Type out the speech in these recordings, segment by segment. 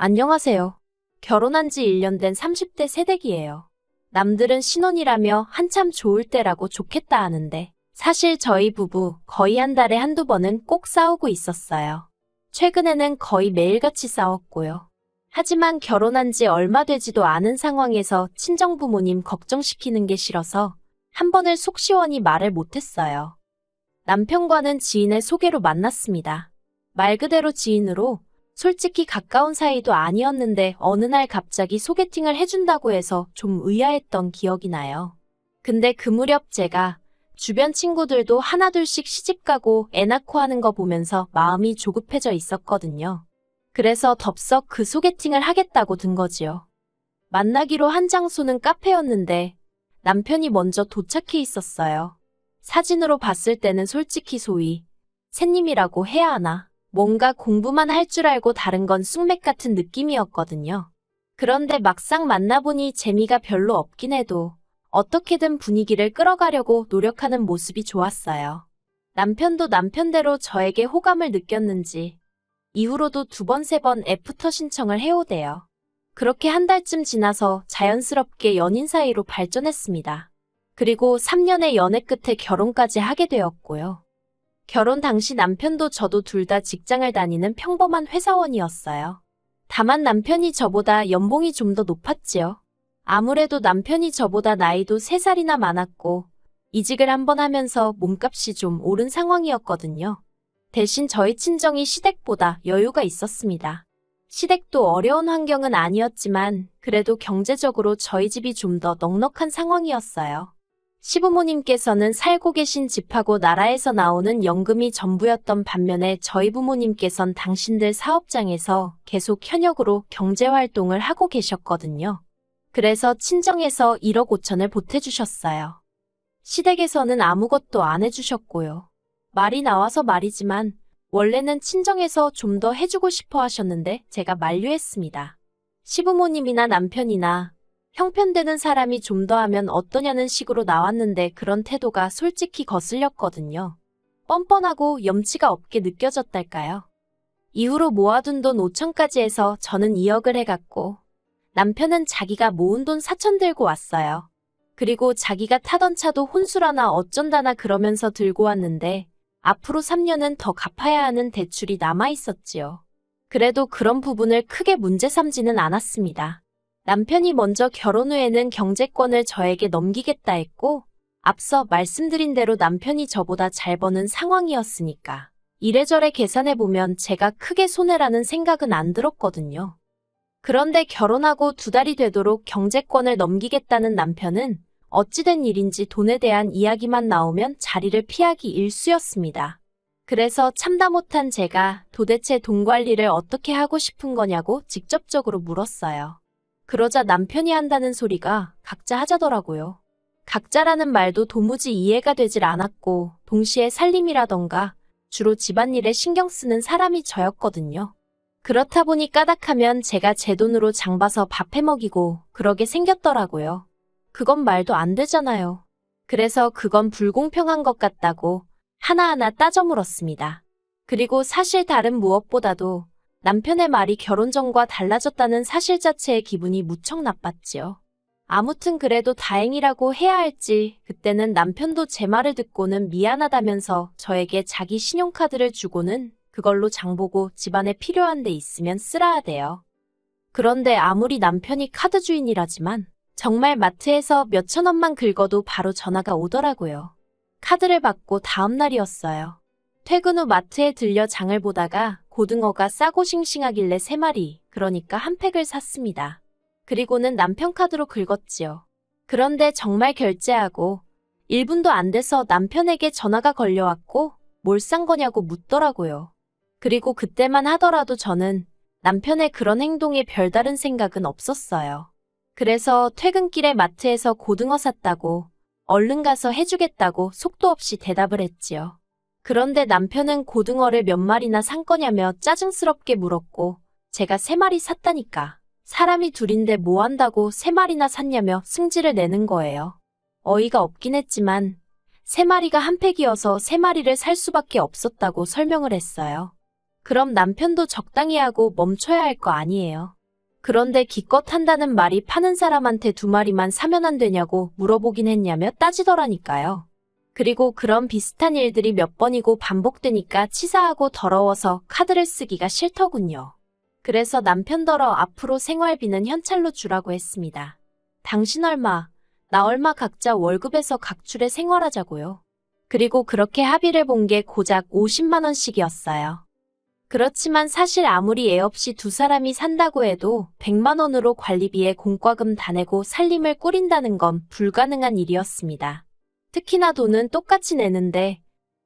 안녕하세요. 결혼한 지 1년 된 30대 새댁이에요. 남들은 신혼이라며 한참 좋을 때라고 좋겠다 하는데 사실 저희 부부 거의 한 달에 한두 번은 꼭 싸우고 있었어요. 최근에는 거의 매일같이 싸웠고요. 하지만 결혼한 지 얼마 되지도 않은 상황에서 친정부모님 걱정시키는 게 싫어서 한 번을 속 시원히 말을 못했어요. 남편과는 지인의 소개로 만났습니다. 말 그대로 지인으로 솔직히 가까운 사이도 아니었는데 어느 날 갑자기 소개팅을 해준다고 해서 좀 의아했던 기억이 나요. 근데 그 무렵 제가 주변 친구들도 하나둘씩 시집가고 애 낳고 하는 거 보면서 마음이 조급해져 있었거든요. 그래서 덥석 그 소개팅을 하겠다고 든 거지요. 만나기로 한 장소는 카페였는데 남편이 먼저 도착해 있었어요. 사진으로 봤을 때는 솔직히 소위 새님이라고 해야 하나? 뭔가 공부만 할 줄 알고 다른 건 쑥맥 같은 느낌이었거든요. 그런데 막상 만나보니 재미가 별로 없긴 해도 어떻게든 분위기를 끌어가려고 노력하는 모습이 좋았어요. 남편도 남편대로 저에게 호감을 느꼈는지 이후로도 2번, 3번 애프터 신청을 해오대요. 그렇게 한 달쯤 지나서 자연스럽게 연인 사이로 발전했습니다. 그리고 3년의 연애 끝에 결혼까지 하게 되었고요. 결혼 당시 남편도 저도 둘 다 직장을 다니는 평범한 회사원이었어요. 다만 남편이 저보다 연봉이 좀 더 높았지요. 아무래도 남편이 저보다 나이도 3살이나 많았고 이직을 한번 하면서 몸값이 좀 오른 상황이었거든요. 대신 저희 친정이 시댁보다 여유가 있었습니다. 시댁도 어려운 환경은 아니었지만 그래도 경제적으로 저희 집이 좀 더 넉넉한 상황이었어요. 시부모님께서는 살고 계신 집하고 나라에서 나오는 연금이 전부였던 반면에 저희 부모님께선 당신들 사업장에서 계속 현역으로 경제활동을 하고 계셨거든요. 그래서 친정에서 1억 5천을 보태주셨어요. 시댁에서는 아무것도 안 해주셨고요. 말이 나와서 말이지만 원래는 친정에서 좀 더 해주고 싶어 하셨는데 제가 만류했습니다. 시부모님이나 남편이나 형편되는 사람이 좀 더 하면 어떠냐는 식으로 나왔는데 그런 태도가 솔직히 거슬렸거든요. 뻔뻔하고 염치가 없게 느껴졌달까요? 이후로 모아둔 돈 5천까지 해서 저는 2억을 해갔고 남편은 자기가 모은 돈 4천 들고 왔어요. 그리고 자기가 타던 차도 혼수라나 어쩐다나 그러면서 들고 왔는데 앞으로 3년은 더 갚아야 하는 대출이 남아있었지요. 그래도 그런 부분을 크게 문제 삼지는 않았습니다. 남편이 먼저 결혼 후에는 경제권을 저에게 넘기겠다 했고 앞서 말씀드린 대로 남편이 저보다 잘 버는 상황이었으니까 이래저래 계산해보면 제가 크게 손해라는 생각은 안 들었거든요. 그런데 결혼하고 2달이 되도록 경제권을 넘기겠다는 남편은 어찌된 일인지 돈에 대한 이야기만 나오면 자리를 피하기 일쑤였습니다. 그래서 참다 못한 제가 도대체 돈 관리를 어떻게 하고 싶은 거냐고 직접적으로 물었어요. 그러자 남편이 한다는 소리가 각자 하자더라고요. 각자라는 말도 도무지 이해가 되질 않았고 동시에 살림이라던가 주로 집안일에 신경 쓰는 사람이 저였거든요. 그렇다 보니 까닥하면 제가 제 돈으로 장봐서 밥 해먹이고 그러게 생겼더라고요. 그건 말도 안 되잖아요. 그래서 그건 불공평한 것 같다고 하나하나 따져 물었습니다. 그리고 사실 다른 무엇보다도 남편의 말이 결혼 전과 달라졌다는 사실 자체의 기분이 무척 나빴지요. 아무튼 그래도 다행이라고 해야 할지 그때는 남편도 제 말을 듣고는 미안하다면서 저에게 자기 신용카드를 주고는 그걸로 장보고 집안에 필요한 데 있으면 쓰라 하대요. 그런데 아무리 남편이 카드 주인이라지만 정말 마트에서 몇천 원만 긁어도 바로 전화가 오더라고요. 카드를 받고 다음 날이었어요. 퇴근 후 마트에 들려 장을 보다가 고등어가 싸고 싱싱하길래 3마리, 그러니까 한 팩을 샀습니다. 그리고는 남편 카드로 긁었지요. 그런데 정말 결제하고 1분도 안 돼서 남편에게 전화가 걸려왔고 뭘 산 거냐고 묻더라고요. 그리고 그때만 하더라도 저는 남편의 그런 행동에 별다른 생각은 없었어요. 그래서 퇴근길에 마트에서 고등어 샀다고 얼른 가서 해주겠다고 속도 없이 대답을 했지요. 그런데 남편은 고등어를 몇 마리나 산 거냐며 짜증스럽게 물었고 제가 3마리 샀다니까. 사람이 둘인데 뭐 한다고 3마리나 샀냐며 승질을 내는 거예요. 어이가 없긴 했지만 3마리가 한 팩이어서 3마리를 살 수밖에 없었다고 설명을 했어요. 그럼 남편도 적당히 하고 멈춰야 할 거 아니에요. 그런데 기껏 한다는 말이 파는 사람한테 2마리만 사면 안 되냐고 물어보긴 했냐며 따지더라니까요. 그리고 그런 비슷한 일들이 몇 번이고 반복되니까 치사하고 더러워서 카드를 쓰기가 싫더군요. 그래서 남편더러 앞으로 생활비는 현찰로 주라고 했습니다. 당신 얼마, 나 얼마 각자 월급에서 각출해 생활하자고요. 그리고 그렇게 합의를 본 게 고작 50만 원씩이었어요. 그렇지만 사실 아무리 애 없이 2사람이 산다고 해도 100만 원으로 관리비에 공과금 다 내고 살림을 꾸린다는 건 불가능한 일이었습니다. 특히나 돈은 똑같이 내는데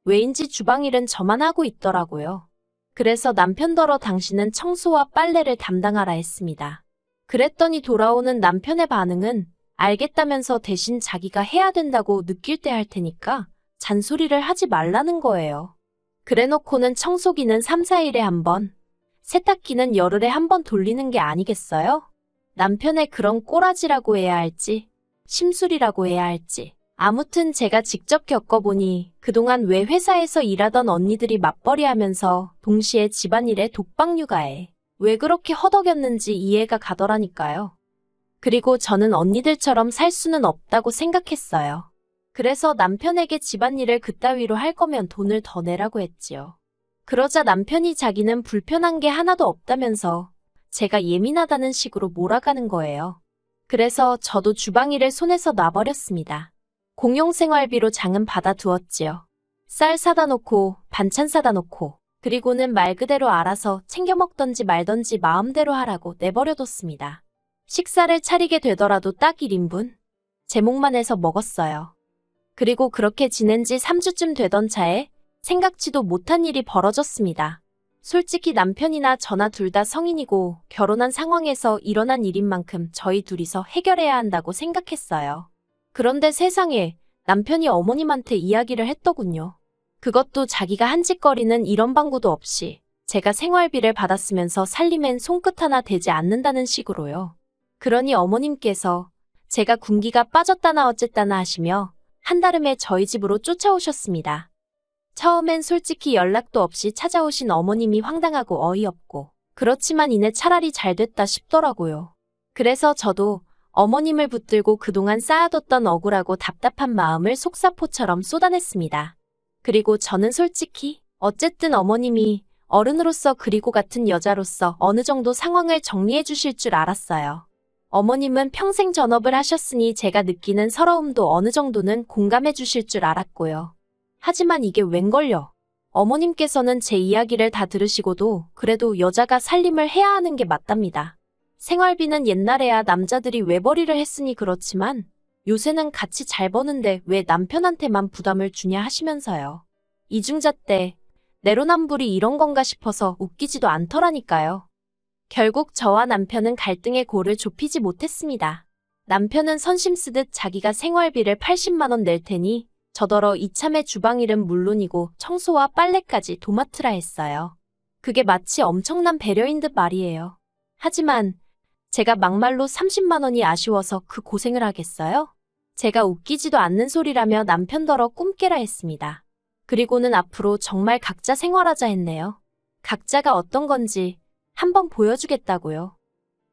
왜인지 주방일은 저만 하고 있더라고요. 그래서 남편더러 당신은 청소와 빨래를 담당하라 했습니다. 그랬더니 돌아오는 남편의 반응은 알겠다면서 대신 자기가 해야 된다고 느낄 때 할 테니까 잔소리를 하지 말라는 거예요. 그래놓고는 청소기는 3, 4일에 한 번, 세탁기는 열흘에 한 번 돌리는 게 아니겠어요? 남편의 그런 꼬라지라고 해야 할지, 심술이라고 해야 할지. 아무튼 제가 직접 겪어보니 그동안 왜 회사에서 일하던 언니들이 맞벌이하면서 동시에 집안일에 독박육아에 왜 그렇게 허덕였는지 이해가 가더라니까요. 그리고 저는 언니들처럼 살 수는 없다고 생각했어요. 그래서 남편에게 집안일을 그따위로 할 거면 돈을 더 내라고 했지요. 그러자 남편이 자기는 불편한 게 하나도 없다면서 제가 예민하다는 식으로 몰아가는 거예요. 그래서 저도 주방일을 손에서 놔버렸습니다. 공용생활비로 장은 받아두었지요. 쌀 사다 놓고 반찬 사다 놓고 그리고는 말 그대로 알아서 챙겨 먹던지 말던지 마음대로 하라고 내버려뒀습니다. 식사를 차리게 되더라도 딱 1인분? 제목만 해서 먹었어요. 그리고 그렇게 지낸 지 3주쯤 되던 차에 생각지도 못한 일이 벌어졌습니다. 솔직히 남편이나 저나 둘 다 성인이고 결혼한 상황에서 일어난 일인 만큼 저희 둘이서 해결해야 한다고 생각했어요. 그런데 세상에 남편이 어머님한테 이야기를 했더군요. 그것도 자기가 한 짓거리는 이런 방구도 없이 제가 생활비를 받았으면서 살림엔 손끝 하나 대지 않는다는 식으로요. 그러니 어머님께서 제가 군기가 빠졌다나 어쨌다나 하시며 한달음에 저희 집으로 쫓아오셨습니다. 처음엔 솔직히 연락도 없이 찾아오신 어머님이 황당하고 어이없고 그렇지만 이내 차라리 잘 됐다 싶더라고요. 그래서 저도 어머님을 붙들고 그동안 쌓아뒀던 억울하고 답답한 마음을 속사포처럼 쏟아냈습니다. 그리고 저는 솔직히 어쨌든 어머님이 어른으로서 그리고 같은 여자로서 어느 정도 상황을 정리해 주실 줄 알았어요. 어머님은 평생 전업을 하셨으니 제가 느끼는 서러움도 어느 정도는 공감해 주실 줄 알았고요. 하지만 이게 웬걸요. 어머님께서는 제 이야기를 다 들으시고도 그래도 여자가 살림을 해야 하는 게 맞답니다. 생활비는 옛날에야 남자들이 외벌이를 했으니 그렇지만 요새는 같이 잘 버는데 왜 남편한테만 부담을 주냐 하시면서요. 이중자 때 내로남불이 이런 건가 싶어서 웃기지도 않더라니까요. 결국 저와 남편은 갈등의 골을 좁히지 못했습니다. 남편은 선심 쓰듯 자기가 생활비를 80만 원 낼 테니 저더러 이참에 주방일은 물론이고 청소와 빨래까지 도맡으라 했어요. 그게 마치 엄청난 배려인 듯 말이에요. 하지만 제가 막말로 30만 원이 아쉬워서 그 고생을 하겠어요? 제가 웃기지도 않는 소리라며 남편더러 꿈깨라 했습니다. 그리고는 앞으로 정말 각자 생활하자 했네요. 각자가 어떤 건지 한번 보여주겠다고요.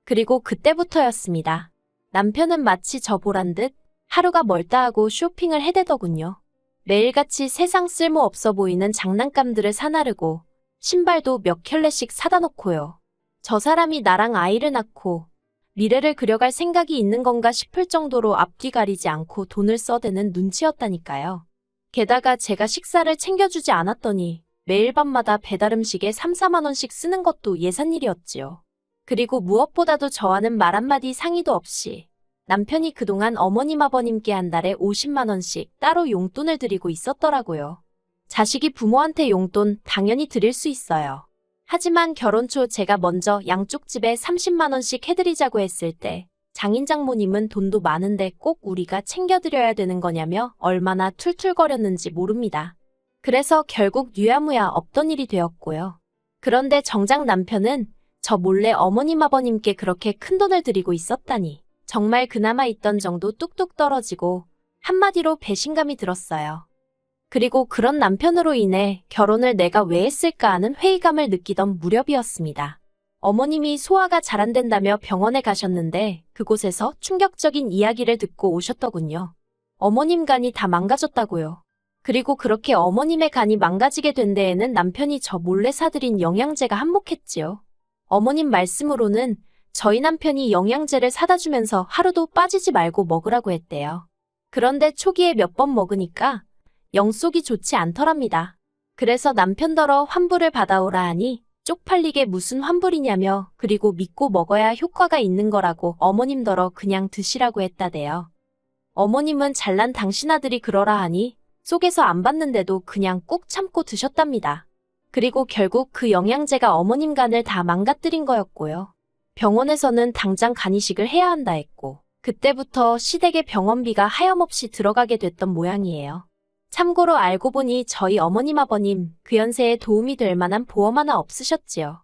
그리고 그때부터였습니다. 남편은 마치 저 보란 듯 하루가 멀다 하고 쇼핑을 해대더군요. 매일같이 세상 쓸모없어 보이는 장난감들을 사나르고 신발도 몇 켤레씩 사다 놓고요. 저 사람이 나랑 아이를 낳고 미래를 그려갈 생각이 있는 건가 싶을 정도로 앞뒤 가리지 않고 돈을 써대는 눈치였다니까요. 게다가 제가 식사를 챙겨주지 않았더니 매일 밤마다 배달음식에 3, 4만 원씩 쓰는 것도 예산일이었지요. 그리고 무엇보다도 저와는 말 한마디 상의도 없이 남편이 그동안 어머님 아버님께 한 달에 50만 원씩 따로 용돈을 드리고 있었더라고요. 자식이 부모한테 용돈 당연히 드릴 수 있어요. 하지만 결혼 초 제가 먼저 양쪽 집에 30만 원씩 해드리자고 했을 때 장인 장모님은 돈도 많은데 꼭 우리가 챙겨드려야 되는 거냐며 얼마나 툴툴거렸는지 모릅니다. 그래서 결국 유야무야 없던 일이 되었고요. 그런데 정작 남편은 저 몰래 어머님 아버님께 그렇게 큰돈을 드리고 있었다니 정말 그나마 있던 정도 뚝뚝 떨어지고 한마디로 배신감이 들었어요. 그리고 그런 남편으로 인해 결혼을 내가 왜 했을까 하는 회의감을 느끼던 무렵이었습니다. 어머님이 소화가 잘 안 된다며 병원에 가셨는데 그곳에서 충격적인 이야기를 듣고 오셨더군요. 어머님 간이 다 망가졌다고요. 그리고 그렇게 어머님의 간이 망가지게 된 데에는 남편이 저 몰래 사들인 영양제가 한몫했지요. 어머님 말씀으로는 저희 남편이 영양제를 사다 주면서 하루도 빠지지 말고 먹으라고 했대요. 그런데 초기에 몇 번 먹으니까 영 속이 좋지 않더랍니다. 그래서 남편더러 환불을 받아오라 하니 쪽팔리게 무슨 환불이냐며 그리고 믿고 먹어야 효과가 있는 거라고 어머님더러 그냥 드시라고 했다대요. 어머님은 잘난 당신 아들이 그러라 하니 속에서 안 받는데도 그냥 꾹 참고 드셨답니다. 그리고 결국 그 영양제가 어머님 간을 다 망가뜨린 거였고요. 병원에서는 당장 간 이식을 해야 한다 했고 그때부터 시댁의 병원비가 하염없이 들어가게 됐던 모양이에요. 참고로 알고 보니 저희 어머님 아버님 그 연세에 도움이 될 만한 보험 하나 없으셨지요.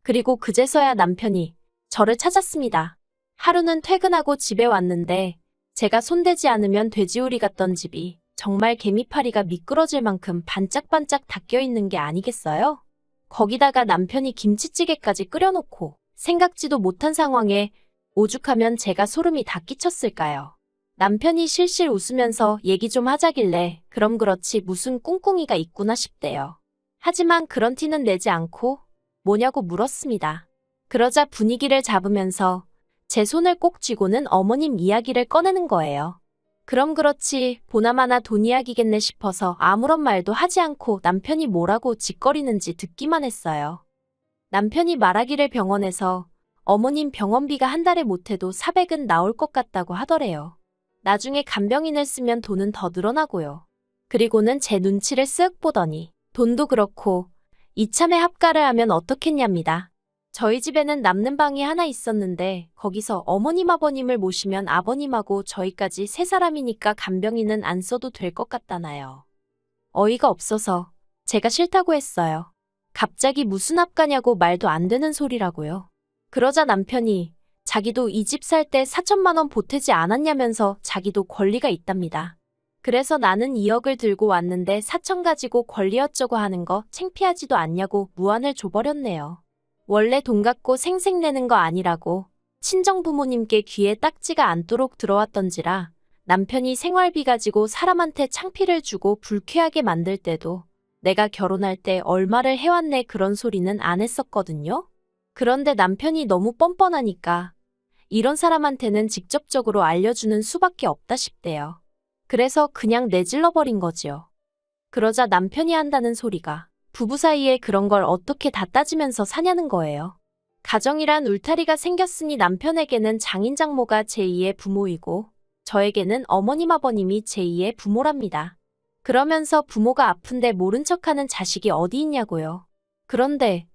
그리고 그제서야 남편이 저를 찾았습니다. 하루는 퇴근하고 집에 왔는데 제가 손대지 않으면 돼지우리 같던 집이 정말 개미파리가 미끄러질 만큼 반짝반짝 닦여있는 게 아니겠어요? 거기다가 남편이 김치찌개까지 끓여놓고 생각지도 못한 상황에 오죽하면 제가 소름이 다 끼쳤을까요? 남편이 실실 웃으면서 얘기 좀 하자길래 그럼 그렇지 무슨 꿍꿍이가 있구나 싶대요. 하지만 그런 티는 내지 않고 뭐냐고 물었습니다. 그러자 분위기를 잡으면서 제 손을 꼭 쥐고는 어머님 이야기를 꺼내는 거예요. 그럼 그렇지 보나마나 돈 이야기겠네 싶어서 아무런 말도 하지 않고 남편이 뭐라고 짓거리는지 듣기만 했어요. 남편이 말하기를 병원에서 어머님 병원비가 한 달에 못해도 400은 나올 것 같다고 하더래요. 나중에 간병인을 쓰면 돈은 더 늘어나고요. 그리고는 제 눈치를 쓱 보더니 돈도 그렇고 이참에 합가를 하면 어떻겠냐입니다. 저희 집에는 남는 방이 하나 있었는데 거기서 어머님 아버님을 모시면 아버님하고 저희까지 세 사람이니까 간병인은 안 써도 될 것 같다나요. 어이가 없어서 제가 싫다고 했어요. 갑자기 무슨 합가냐고 말도 안 되는 소리라고요. 그러자 남편이 자기도 이 집 살 때 4천만 원 보태지 않았냐면서 자기도 권리가 있답니다. 그래서 나는 2억을 들고 왔는데 4천 가지고 권리 어쩌고 하는 거 창피하지도 않냐고 무안을 줘버렸네요. 원래 돈 갖고 생색내는 거 아니라고 친정부모님께 귀에 딱지가 않도록 들어왔던지라 남편이 생활비 가지고 사람한테 창피를 주고 불쾌하게 만들 때도 내가 결혼할 때 얼마를 해왔네 그런 소리는 안 했었거든요. 그런데 남편이 너무 뻔뻔하니까 이런 사람한테는 직접적으로 알려주는 수밖에 없다 싶대요. 그래서 그냥 내질러버린 거지요. 그러자 남편이 한다는 소리가 부부 사이에 그런 걸 어떻게 다 따지면서 사냐는 거예요. 가정이란 울타리가 생겼으니 남편에게는 장인 장모가 제2의 부모이고 저에게는 어머님 아버님이 제2의 부모랍니다. 그러면서 부모가 아픈데 모른 척하는 자식이 어디 있냐고요. 그런데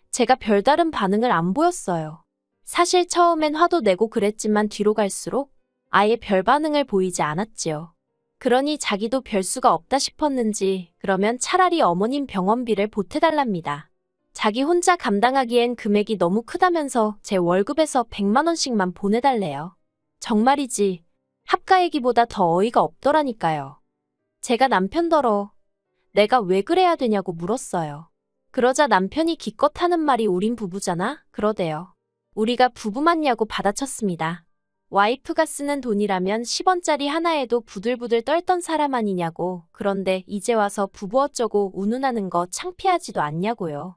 제가 별다른 반응을 안 보였어요. 사실 처음엔 화도 내고 그랬지만 뒤로 갈수록 아예 별 반응을 보이지 않았지요. 그러니 자기도 별 수가 없다 싶었는지 그러면 차라리 어머님 병원비를 보태달랍니다. 자기 혼자 감당하기엔 금액이 너무 크다면서 제 월급에서 100만 원씩만 보내달래요. 정말이지 합가 얘기보다 더 어이가 없더라니까요. 제가 남편더러 내가 왜 그래야 되냐고 물었어요. 그러자 남편이 기껏 하는 말이 우린 부부잖아? 그러대요. 우리가 부부 맞냐고 받아쳤습니다. 와이프가 쓰는 돈이라면 10원짜리 하나에도 부들부들 떨던 사람 아니냐고. 그런데 이제 와서 부부 어쩌고 운운하는 거 창피하지도 않냐고요.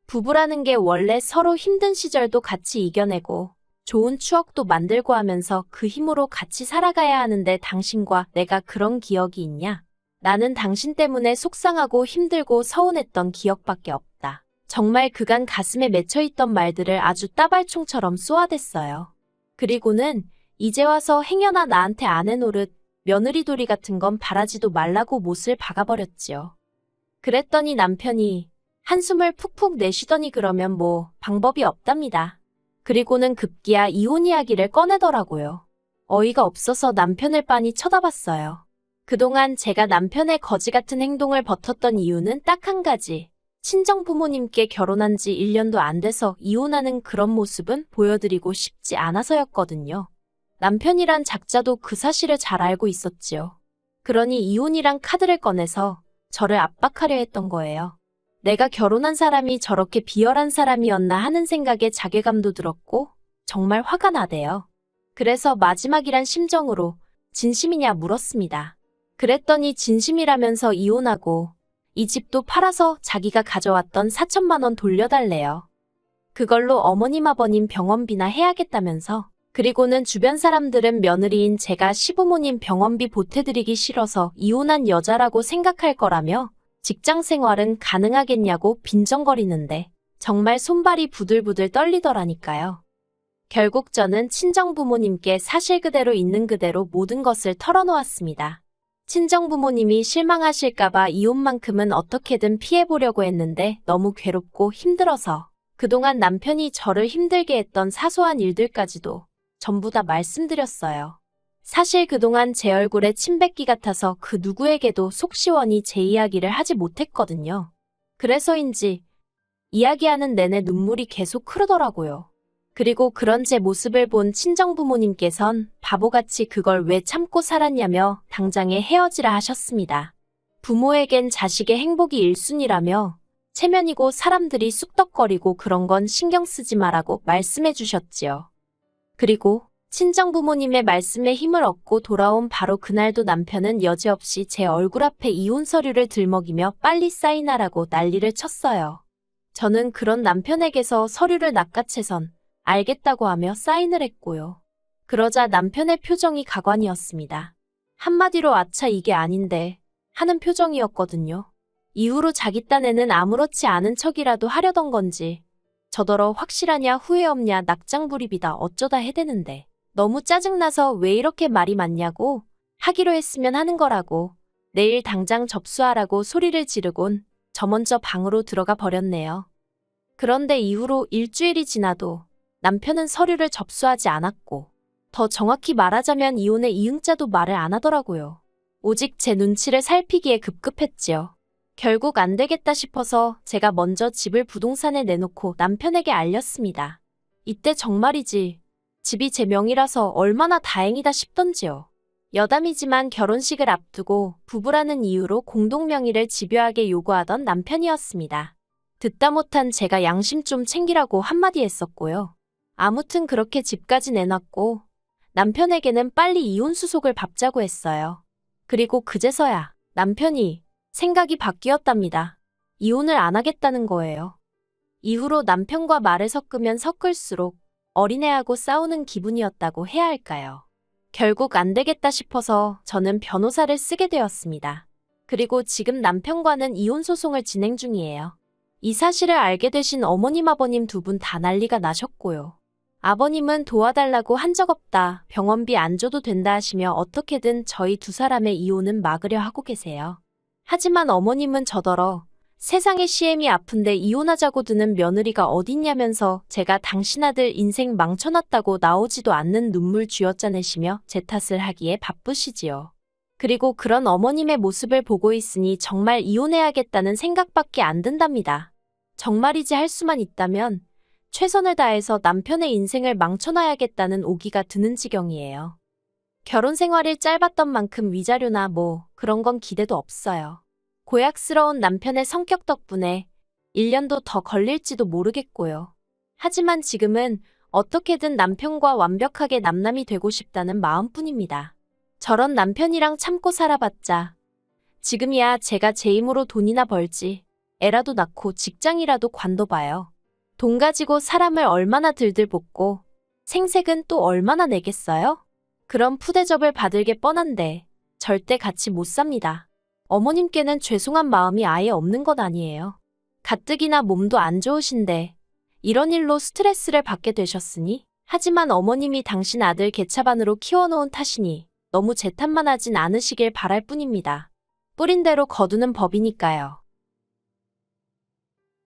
부부라는 게 원래 서로 힘든 시절도 같이 이겨내고 좋은 추억도 만들고 하면서 그 힘으로 같이 살아가야 하는데 당신과 내가 그런 기억이 있냐? 나는 당신 때문에 속상하고 힘들고 서운했던 기억밖에 없다. 정말 그간 가슴에 맺혀있던 말들을 아주 따발총처럼 쏘아댔어요. 그리고는 이제 와서 행여나 나한테 안 해노릇 며느리돌이 같은 건 바라지도 말라고 못을 박아버렸지요. 그랬더니 남편이 한숨을 푹푹 내쉬더니 그러면 뭐 방법이 없답니다. 그리고는 급기야 이혼 이야기를 꺼내더라고요. 어이가 없어서 남편을 빤히 쳐다봤어요. 그동안 제가 남편의 거지 같은 행동을 버텼던 이유는 딱 한 가지. 친정 부모님께 결혼한 지 1년도 안 돼서 이혼하는 그런 모습은 보여드리고 싶지 않아서였거든요. 남편이란 작자도 그 사실을 잘 알고 있었지요. 그러니 이혼이란 카드를 꺼내서 저를 압박하려 했던 거예요. 내가 결혼한 사람이 저렇게 비열한 사람이었나 하는 생각에 자괴감도 들었고 정말 화가 나대요. 그래서 마지막이란 심정으로 진심이냐 물었습니다. 그랬더니 진심이라면서 이혼하고 이 집도 팔아서 자기가 가져왔던 4천만 원 돌려달래요. 그걸로 어머님 아버님 병원비나 해야겠다면서. 그리고는 주변 사람들은 며느리인 제가 시부모님 병원비 보태드리기 싫어서 이혼한 여자라고 생각할 거라며 직장 생활은 가능하겠냐고 빈정거리는데 정말 손발이 부들부들 떨리더라니까요. 결국 저는 친정부모님께 사실 그대로 있는 그대로 모든 것을 털어놓았습니다. 친정부모님이 실망하실까봐 이혼만큼은 어떻게든 피해보려고 했는데 너무 괴롭고 힘들어서 그동안 남편이 저를 힘들게 했던 사소한 일들까지도 전부 다 말씀드렸어요. 사실 그동안 제 얼굴에 침 뱉기 같아서 그 누구에게도 속 시원히 제 이야기를 하지 못했거든요. 그래서인지 이야기하는 내내 눈물이 계속 흐르더라고요. 그리고 그런 제 모습을 본 친정부모님께선 바보같이 그걸 왜 참고 살았냐며 당장에 헤어지라 하셨습니다. 부모에겐 자식의 행복이 1순위라며 체면이고 사람들이 쑥덕거리고 그런 건 신경 쓰지 마라고 말씀해 주셨지요. 그리고 친정부모님의 말씀에 힘을 얻고 돌아온 바로 그날도 남편은 여지없이 제 얼굴 앞에 이혼 서류를 들먹이며 빨리 사인하라고 난리를 쳤어요. 저는 그런 남편에게서 서류를 낚아채선 알겠다고 하며 사인을 했고요. 그러자 남편의 표정이 가관이었습니다. 한마디로 아차 이게 아닌데 하는 표정이었거든요. 이후로 자기 딴에는 아무렇지 않은 척이라도 하려던 건지 저더러 확실하냐 후회 없냐 낙장불입이다 어쩌다 해대는데 너무 짜증나서 왜 이렇게 말이 많냐고 하기로 했으면 하는 거라고 내일 당장 접수하라고 소리를 지르곤 저 먼저 방으로 들어가 버렸네요. 그런데 이후로 일주일이 지나도 남편은 서류를 접수하지 않았고 더 정확히 말하자면 이혼의 이응자도 말을 안 하더라고요. 오직 제 눈치를 살피기에 급급했지요. 결국 안 되겠다 싶어서 제가 먼저 집을 부동산에 내놓고 남편에게 알렸습니다. 이때 정말이지 집이 제 명이라서 얼마나 다행이다 싶던지요. 여담이지만 결혼식을 앞두고 부부라는 이유로 공동명의를 집요하게 요구하던 남편이었습니다. 듣다 못한 제가 양심 좀 챙기라고 한마디 했었고요. 아무튼 그렇게 집까지 내놨고 남편에게는 빨리 이혼 수속을 밟자고 했어요. 그리고 그제서야 남편이 생각이 바뀌었답니다. 이혼을 안 하겠다는 거예요. 이후로 남편과 말을 섞으면 섞을수록 어린애하고 싸우는 기분이었다고 해야 할까요? 결국 안 되겠다 싶어서 저는 변호사를 쓰게 되었습니다. 그리고 지금 남편과는 이혼 소송을 진행 중이에요. 이 사실을 알게 되신 어머님 아버님 두 분 다 난리가 나셨고요. 아버님은 도와달라고 한 적 없다, 병원비 안 줘도 된다 하시며 어떻게든 저희 두 사람의 이혼은 막으려 하고 계세요. 하지만 어머님은 저더러 세상에 시엠이 아픈데 이혼하자고 드는 며느리가 어딨냐면서 제가 당신 아들 인생 망쳐놨다고 나오지도 않는 눈물 쥐어짜내시며 제 탓을 하기에 바쁘시지요. 그리고 그런 어머님의 모습을 보고 있으니 정말 이혼해야겠다는 생각밖에 안 든답니다. 정말이지 할 수만 있다면 최선을 다해서 남편의 인생을 망쳐놔야겠다는 오기가 드는 지경이에요. 결혼 생활이 짧았던 만큼 위자료나 뭐 그런 건 기대도 없어요. 고약스러운 남편의 성격 덕분에 1년도 더 걸릴지도 모르겠고요. 하지만 지금은 어떻게든 남편과 완벽하게 남남이 되고 싶다는 마음뿐입니다. 저런 남편이랑 참고 살아봤자 지금이야 제가 제 힘으로 돈이나 벌지 애라도 낳고 직장이라도 관둬봐요. 돈 가지고 사람을 얼마나 들들 볶고 생색은 또 얼마나 내겠어요? 그런 푸대접을 받을 게 뻔한데 절대 같이 못 삽니다. 어머님께는 죄송한 마음이 아예 없는 것 아니에요. 가뜩이나 몸도 안 좋으신데 이런 일로 스트레스를 받게 되셨으니 하지만 어머님이 당신 아들 개차반으로 키워놓은 탓이니 너무 제 탓만 하진 않으시길 바랄 뿐입니다. 뿌린 대로 거두는 법이니까요.